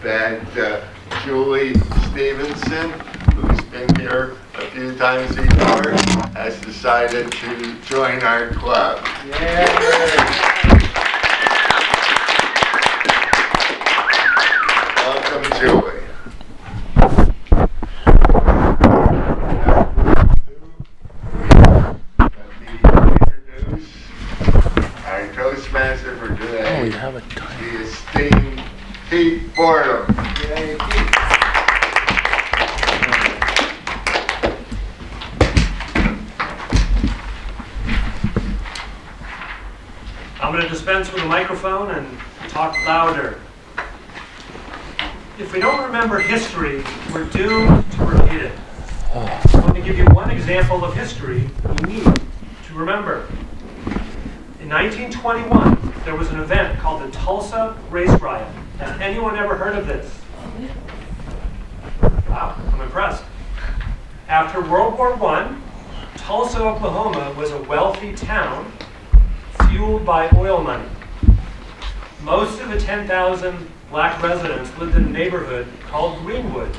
that Julie Stevenson, who's been here a few times before, has decided to join our club. Welcome, Julie. Our Toastmaster for today, the esteemed Pete Fordham. Yay, Pete. I'm going to dispense with a microphone and talk louder. If we don't remember history, we're doomed to repeat it. I'm going to give you one example of history you need to remember. In 1921, there was an event called the Tulsa Race Riot. Has anyone ever heard of this? Wow, I'm impressed. After World War I, Tulsa, Oklahoma was a wealthy town fueled by oil money. Most of the 10,000 black residents lived in a neighborhood called Greenwood.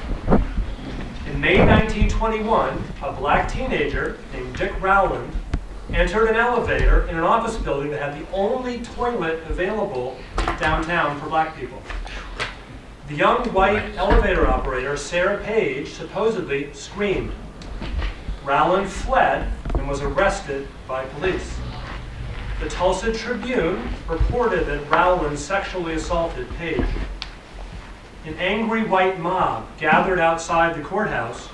In May 1921, a black teenager named Dick Rowland entered an elevator in an office building that had the only toilet available downtown for black people. The young white elevator operator, Sarah Page, supposedly screamed. Rowland fled and was arrested by police. The Tulsa Tribune reported that Rowland sexually assaulted Page. An angry white mob gathered outside the courthouse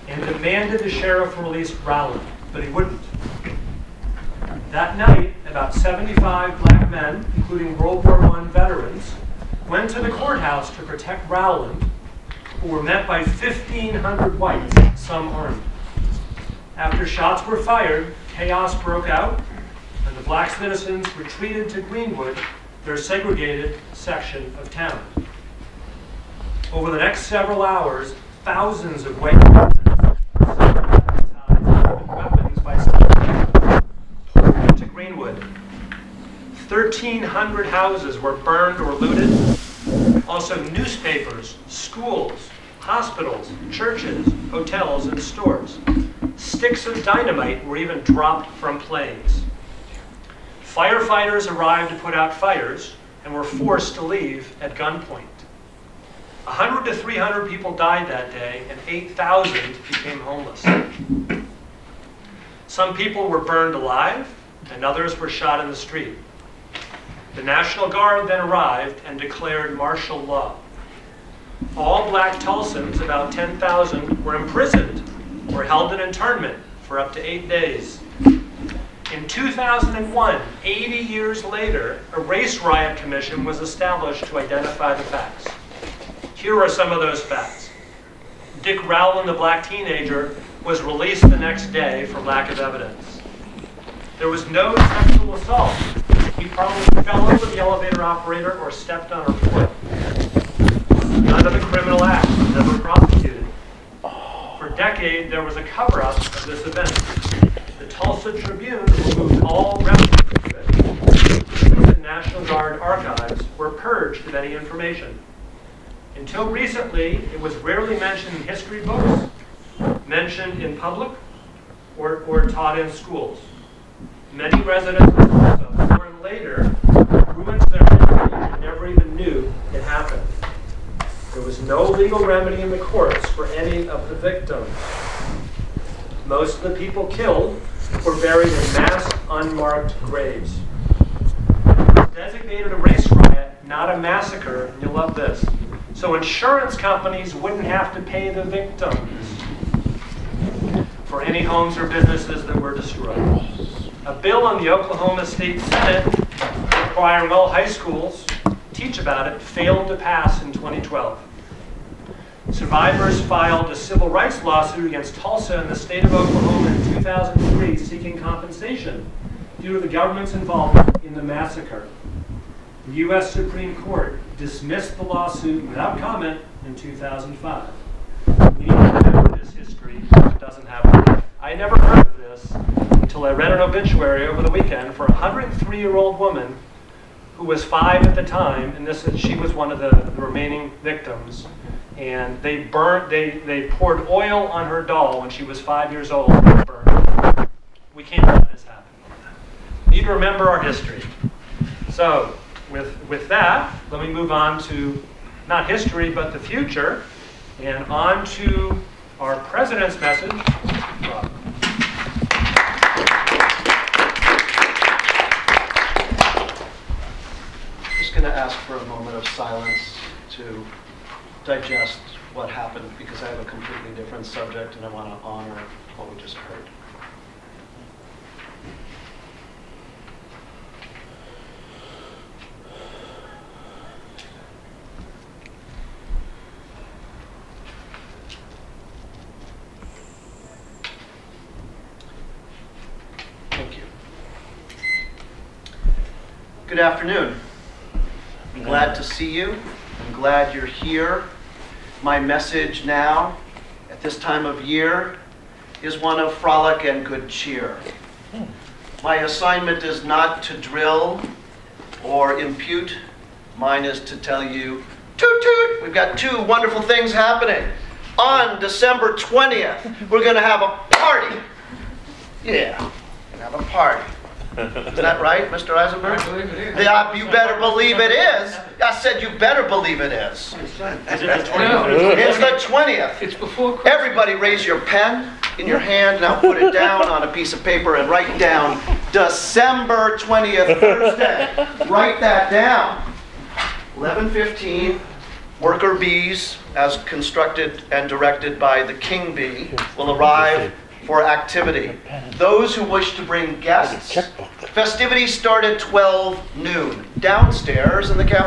and demanded the sheriff release Rowland, but he wouldn't. That night, about 75 black men, including World War I veterans, went to the courthouse to protect Rowland, who were met by 1,500 whites, some armed. After shots were fired, chaos broke out, and the black citizens retreated to Greenwood, their segregated section of town. Over the next several hours, thousands of white weapons by to Greenwood. 1,300 houses were burned or looted. Also newspapers, schools, hospitals, churches, hotels, and stores. Sticks of dynamite were even dropped from planes. Firefighters arrived to put out fires and were forced to leave at gunpoint. 100 to 300 people died that day, and 8,000 became homeless. Some people were burned alive, and others were shot in the street. The National Guard then arrived and declared martial law. All black Tulsans, about 10,000, were imprisoned or held in internment for up to 8 days. In 2001, 80 years later, a race riot commission was established to identify the facts. Here are some of those facts. Dick Rowland, the black teenager, was released the next day for lack of evidence. There was no sexual assault. He probably fell over the elevator operator or stepped on her foot. None of the criminal acts was ever prosecuted. For a decade, there was a cover-up of this event. The Tulsa Tribune removed all records of it. The National Guard archives were purged of any information. Until recently, it was rarely mentioned in history books, mentioned in public, or taught in schools. Many residents of Tulsa, born later, grew into their memory and never even knew it happened. There was no legal remedy in the courts for any of the victims. Most of the people killed were buried in mass, unmarked graves. It was designated a race riot, not a massacre, and you'll love this. So insurance companies wouldn't have to pay the victims for any homes or businesses that were destroyed. A bill on the Oklahoma State Senate requiring all high schools teach about it failed to pass in 2012. Survivors filed a civil rights lawsuit against Tulsa and the state of Oklahoma in 2003 seeking compensation due to the government's involvement in the massacre. The U.S. Supreme Court dismissed the lawsuit without comment in 2005. We need to remember this history so it doesn't happen. I never heard of this until I read an obituary over the weekend for a 103-year-old woman who was 5 at the time, and she was one of the remaining victims. And they poured oil on her doll when she was 5 years old and burned her. We can't let this happen. We need to remember our history. So, with that, let me move on to not history, but the future, and on to our president's message. Rob. Just going to ask for a moment of silence to digest what happened, because I have a completely different subject and I want to honor what we just heard. Thank you. Good afternoon. I'm glad to see you. I'm glad you're here. My message now, at this time of year, is one of frolic and good cheer. My assignment is not to drill or impute. Mine is to tell you, toot toot, we've got 2 wonderful things happening. On December 20th, we're going to have a party. Yeah, we're going to have a party. Is that right, Mr. Eisenberg? I believe it is. Yeah, you better believe it is. I said you better believe it is. Is it the 20th? No, It's the 20th. it's before Christmas. Everybody raise your pen in your hand, now put it down on a piece of paper and write down December 20th, Thursday. Write that down. 11:15, worker bees, as constructed and directed by the king bee, will arrive for activity. Those who wish to bring guests, festivities start at 12 noon, downstairs in the cafeteria.